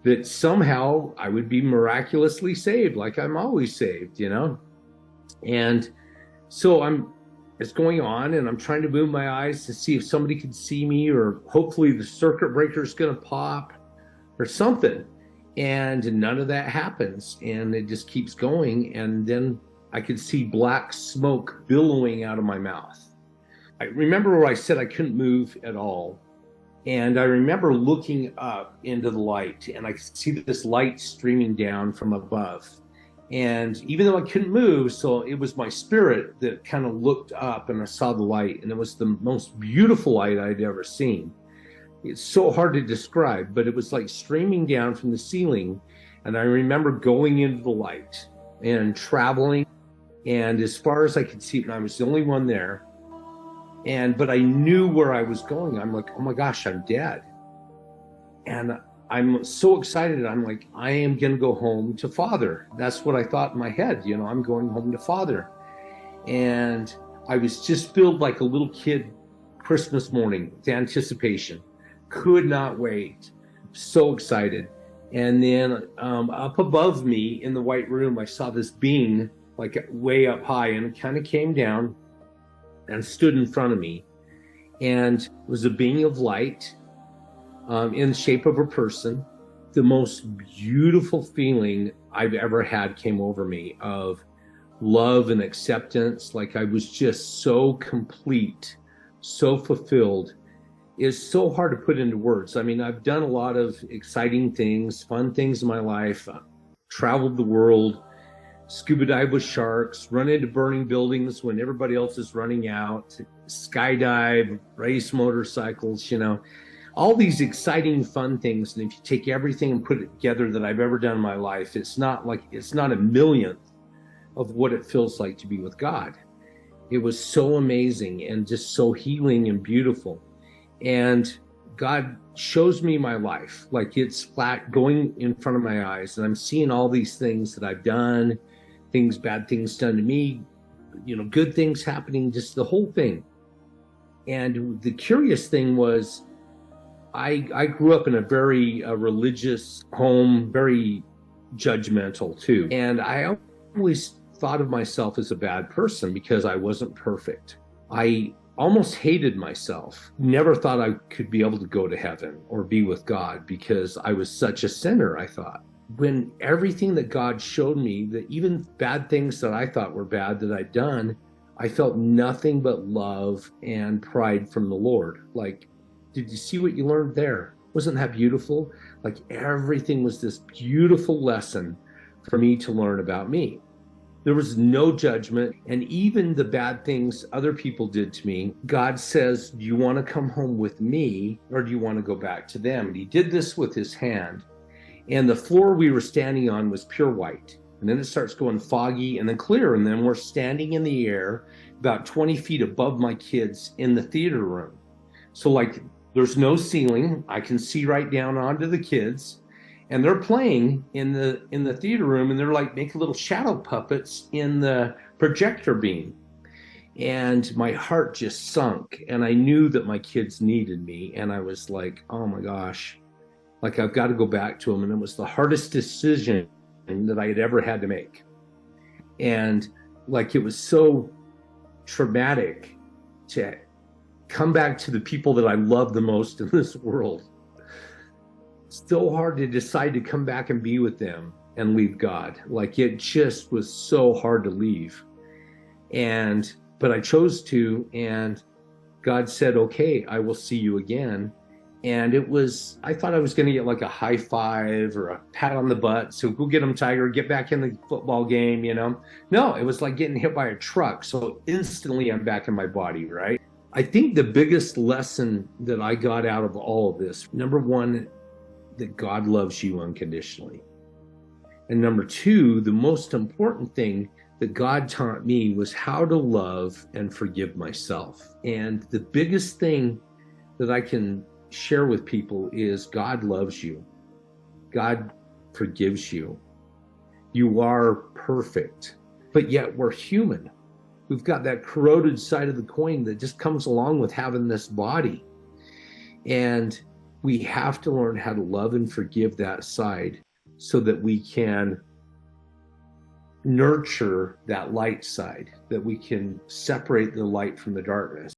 that somehow I would be miraculously saved, like I'm always saved, And so it's going on, and I'm trying to move my eyes to see if somebody can see me, or hopefully the circuit breaker is going to pop or something. And none of that happens, and it just keeps going. And then I could see black smoke billowing out of my mouth. I remember where I said I couldn't move at all. And I remember looking up into the light, and I could see this light streaming down from above. And even though I couldn't move, so it was my spirit that kind of looked up, and I saw the light, and it was the most beautiful light I'd ever seen. It's so hard to describe, but it was like streaming down from the ceiling. And I remember going into the light and traveling. And as far as I could see, and I was the only one there. But I knew where I was going. I'm like, oh my gosh, I'm dead. And I'm so excited. I'm like, I am going to go home to Father. That's what I thought in my head. I'm going home to Father. And I was just filled like a little kid Christmas morning with anticipation. Could not wait. So excited. And then up above me in the white room, I saw this being like way up high, and it kind of came down and stood in front of me. And it was a being of light in the shape of a person. The most beautiful feeling I've ever had came over me, of love and acceptance. Like I was just so complete, so fulfilled. It's so hard to put into words. I mean, I've done a lot of exciting things, fun things in my life, traveled the world, scuba dive with sharks, run into burning buildings when everybody else is running out, skydive, race motorcycles, all these exciting, fun things. And if you take everything and put it together that I've ever done in my life, it's not a millionth of what it feels like to be with God. It was so amazing and just so healing and beautiful. And God shows me my life, like it's flat going in front of my eyes. And I'm seeing all these things that I've done, bad things done to me, good things happening, just the whole thing. And the curious thing was, I grew up in a very religious home, very judgmental too. And I always thought of myself as a bad person because I wasn't perfect. I almost hated myself. Never thought I could be able to go to heaven or be with God because I was such a sinner, I thought. When everything that God showed me, that even bad things that I thought were bad that I'd done, I felt nothing but love and pride from the Lord. Like, did you see what you learned there? Wasn't that beautiful? Like everything was this beautiful lesson for me to learn about me. There was no judgment. And even the bad things other people did to me, God says, do you want to come home with me, or do you want to go back to them? And he did this with his hand. And the floor we were standing on was pure white. And then it starts going foggy and then clear. And then we're standing in the air about 20 feet above my kids in the theater room. So like there's no ceiling. I can see right down onto the kids. And they're playing in the theater room, and they're like making little shadow puppets in the projector beam. And my heart just sunk, and I knew that my kids needed me. And I was like, oh my gosh, like I've got to go back to them. And it was the hardest decision that I had ever had to make. And like, it was so traumatic to come back to the people that I love the most in this world. So hard to decide to come back and be with them and leave God. Like it just was so hard to leave. But I chose to, and God said, okay, I will see you again. And I thought I was going to get like a high five or a pat on the butt. So go get them, Tiger, get back in the football game, No, it was like getting hit by a truck. So instantly I'm back in my body, right? I think the biggest lesson that I got out of all of this, number one, that God loves you unconditionally. And number two, the most important thing that God taught me was how to love and forgive myself. And the biggest thing that I can share with people is God loves you. God forgives you. You are perfect, but yet we're human. We've got that corroded side of the coin that just comes along with having this body. And we have to learn how to love and forgive that side so that we can nurture that light side, that we can separate the light from the darkness.